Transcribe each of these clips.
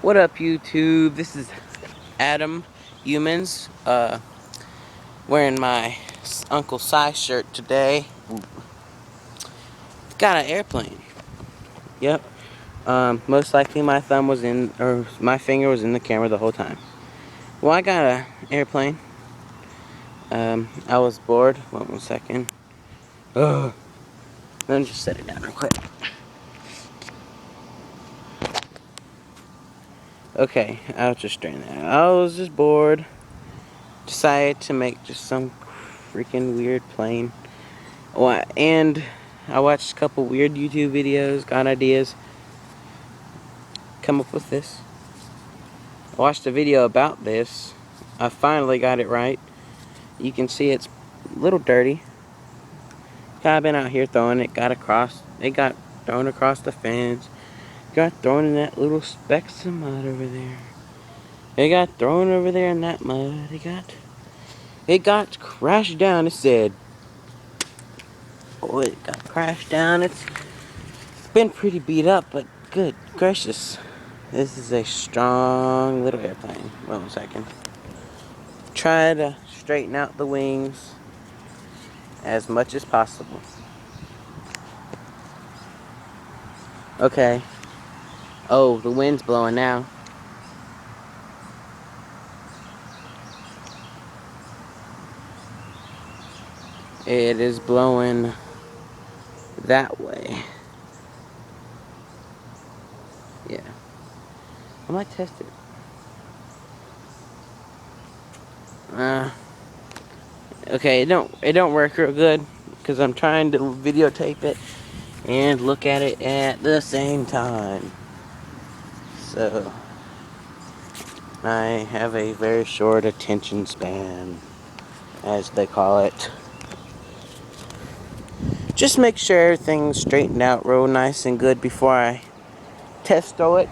What up, YouTube? This is Adam Humans, wearing my Uncle Si shirt today. Got an airplane. Yep. Most likely my thumb was in, or my finger was in the camera the whole time. Well, I got an airplane. I was bored. One second. Ugh. Let me just set it down real quick. Okay, I was just doing that. I was just bored. Decided to make just some freaking weird plane. And I watched a couple weird YouTube videos, got ideas, come up with this. I watched a video about this. I finally got it right. You can see it's a little dirty. I've been out here throwing it, it got thrown across the fence. Got thrown in that little specks of mud over there. It got thrown over there in that mud. It got crashed down. It said, oh, it got crashed down. It's been pretty beat up, but good gracious. This is a strong little airplane. Wait 1 second. Try to straighten out the wings as much as possible. Okay. Oh, the wind's blowing now. It is blowing that way. Yeah. I might test it. Okay, it don't work real good because I'm trying to videotape it and look at it at the same time. So I have a very short attention span, as they call it. Just make sure everything's straightened out real nice and good before I test throw it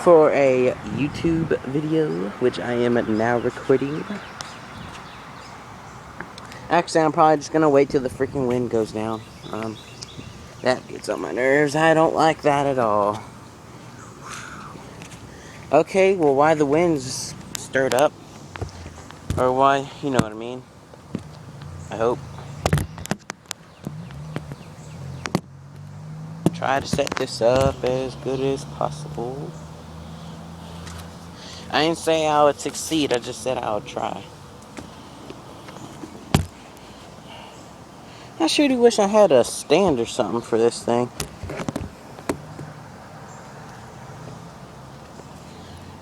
for a YouTube video, which I am now recording. Actually, I'm probably just gonna wait till the freaking wind goes down. That gets on my nerves. I don't like that at all. Okay, well, why the wind's stirred up? Or why, you know what I mean. I hope. Try to set this up as good as possible. I didn't say I would succeed, I just said I would try. I sure do wish I had a stand or something for this thing.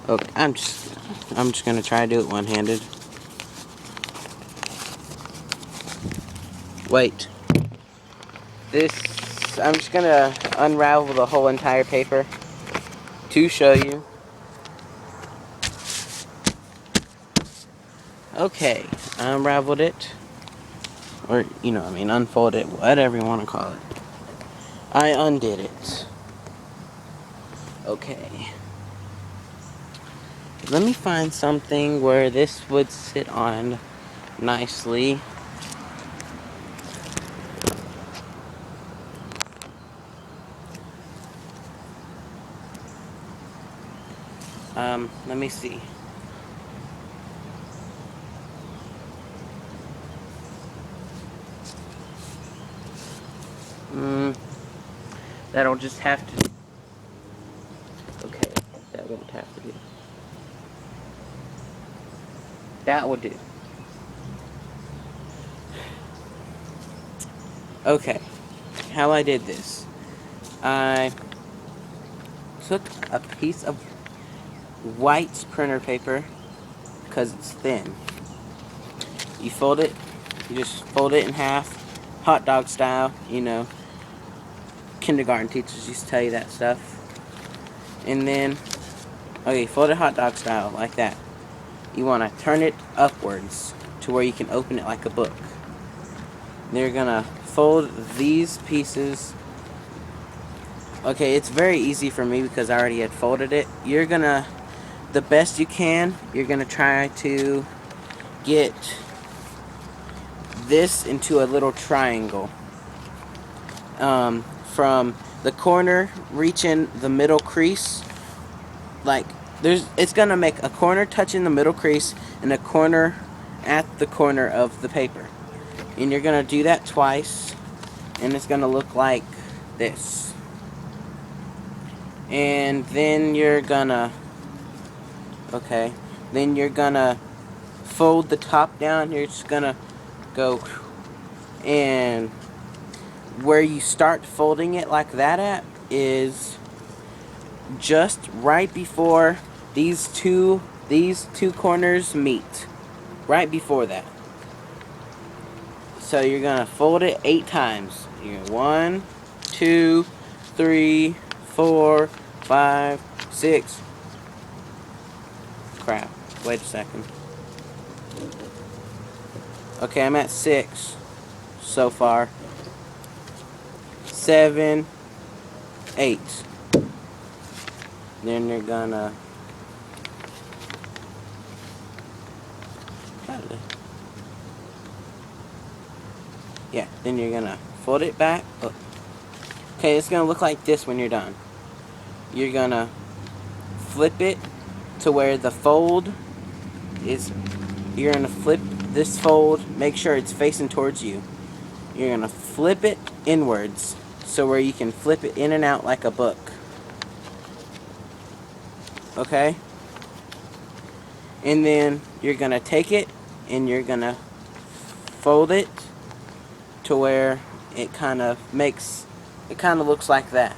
Okay, I'm just gonna try to do it one-handed. Wait. I'm just gonna unravel the whole entire paper to show you. Okay, I unraveled it. Or, you know, unfold it, whatever you want to call it. I undid it. Okay. Let me find something where this would sit on nicely. Let me see. That'll just have to... Okay, that won't have to do. That will do. Okay, how I did this. I took a piece of white printer paper, because it's thin. You fold it, you just fold it in half, hot dog style, you know. Kindergarten teachers used to tell you that stuff. And then, okay, fold it hot dog style, like that. You want to turn it upwards to where you can open it like a book. And you're gonna fold these pieces. Okay, it's very easy for me because I already had folded it. You're gonna, the best you can, you're gonna try to get this into a little triangle. From the corner, reaching the middle crease, like, it's gonna make a corner touching the middle crease and a corner at the corner of the paper. And you're gonna do that twice, and it's gonna look like this. And then you're gonna, okay, then you're gonna fold the top down. You're just gonna go, and where you start folding it like that at is just right before these two corners meet. Right before that. So you're gonna fold it 8 times. You're 1, 2, 3, 4, 5, 6. Crap. Wait a second. Okay, I'm at 6 so far. 7, 8. Then you're gonna. Yeah, then you're gonna fold it back. Oh. Okay, it's gonna look like this when you're done. You're gonna flip it to where the fold is. You're gonna flip this fold, make sure it's facing towards you. You're gonna flip it inwards, so where you can flip it in and out like a book. Okay? And then you're gonna take it and you're gonna fold it to where it kind of looks like that.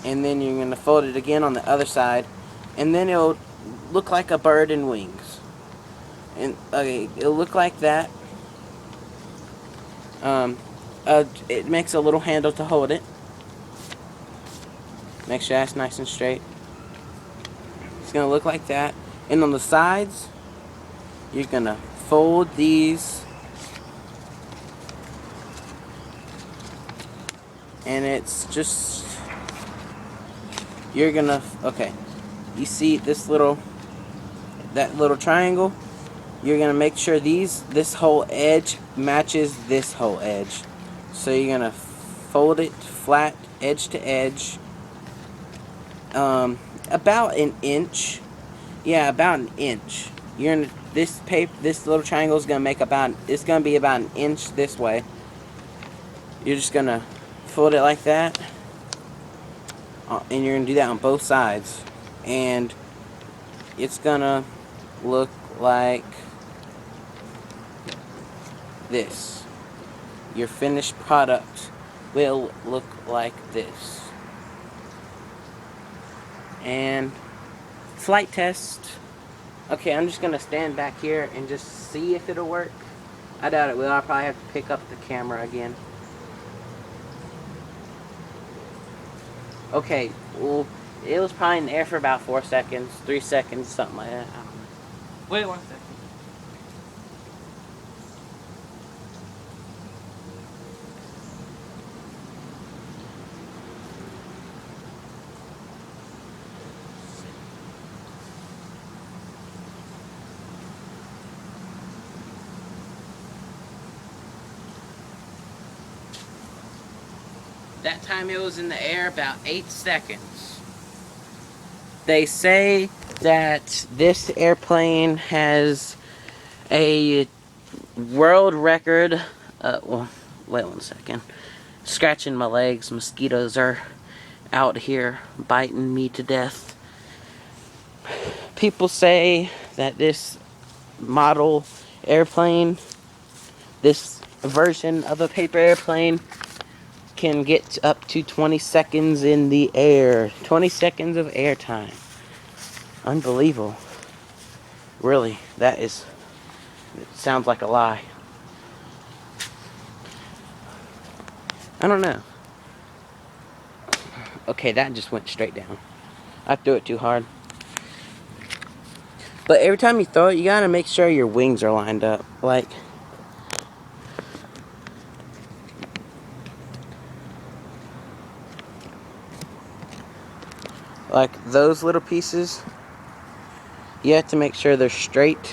And then you're gonna fold it again on the other side, and then it'll look like a bird and wings. And okay, it'll look like that. It makes a little handle to hold it. Make sure that's nice and straight. It's gonna look like that. And on the sides, you're gonna fold these, and it's just, you're gonna, okay, you see that little triangle? You're gonna make sure this whole edge matches this whole edge. So you're gonna fold it flat, edge to edge, about an inch. Yeah, about an inch. This little triangle is gonna be about an inch this way. You're just gonna fold it like that, and you're gonna do that on both sides, and it's gonna look like this. Your finished product will look like this. And flight test. Okay, I'm just gonna stand back here and just see if it'll work. I doubt it will. I'll probably have to pick up the camera again. Okay, well, it was probably in the air for about 4 seconds, 3 seconds, something like that. I don't know. Wait 1 second. That time it was in the air about 8 seconds. They say that this airplane has a world record. Well, wait 1 second. Scratching my legs. Mosquitoes are out here biting me to death. People say that this model airplane, this version of a paper airplane, can get up to 20 seconds in the air. 20 seconds of air time. Unbelievable. Really, it sounds like a lie. I don't know. Okay, that just went straight down. I threw it too hard. But every time you throw it, you gotta make sure your wings are lined up. Like those little pieces, you have to make sure they're straight-ish.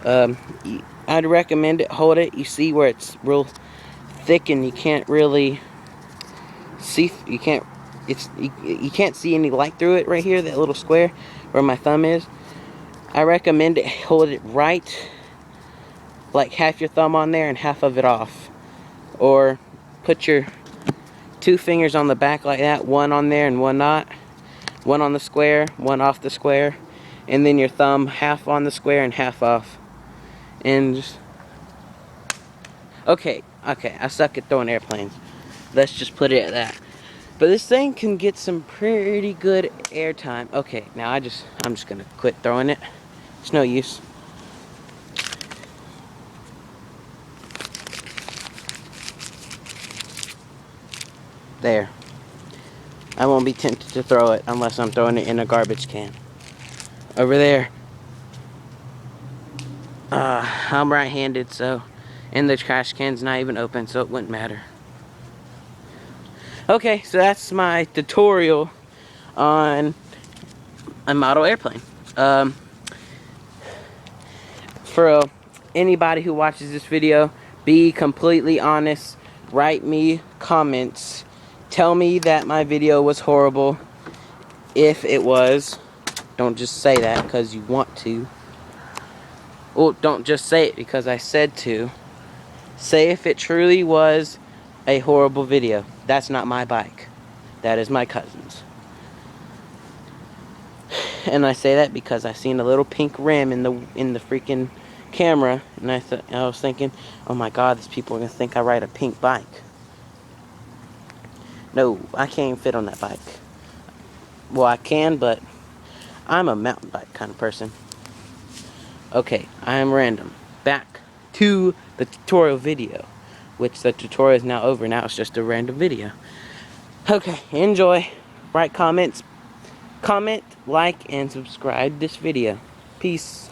I'd recommend it. Hold it. You see where it's real thick and you can't really see, you can't, you can't see any light through it right here, that little square where my thumb is. I recommend it, hold it right, like half your thumb on there and half of it off. Or put your 2 fingers on the back like that, one on there and one not. One on the square, one off the square. And then your thumb half on the square and half off. And just... Okay, I suck at throwing airplanes. Let's just put it at that. But this thing can get some pretty good air time. Okay, now I'm just gonna quit throwing it. It's no use. There. I won't be tempted to throw it unless I'm throwing it in a garbage can. Over there. I'm right-handed, so... And the trash can's not even open, so it wouldn't matter. Okay, so that's my tutorial on a model airplane. For anybody who watches this video, be completely honest. Write me comments. Tell me that my video was horrible. If it was, don't just say that because you want to. Well, don't just say it because I said to. Say if it truly was a horrible video. That's not my bike. That is my cousin's. And I say that because I seen a little pink rim in the freaking camera, and I was thinking, oh my god, these people are gonna think I ride a pink bike. No, I can't even fit on that bike. Well, I can, but I'm a mountain bike kind of person. Okay, I am random. Back to the tutorial video, which the tutorial is now over. Now it's just a random video. Okay, enjoy. Write comments. Comment, like, and subscribe this video. Peace.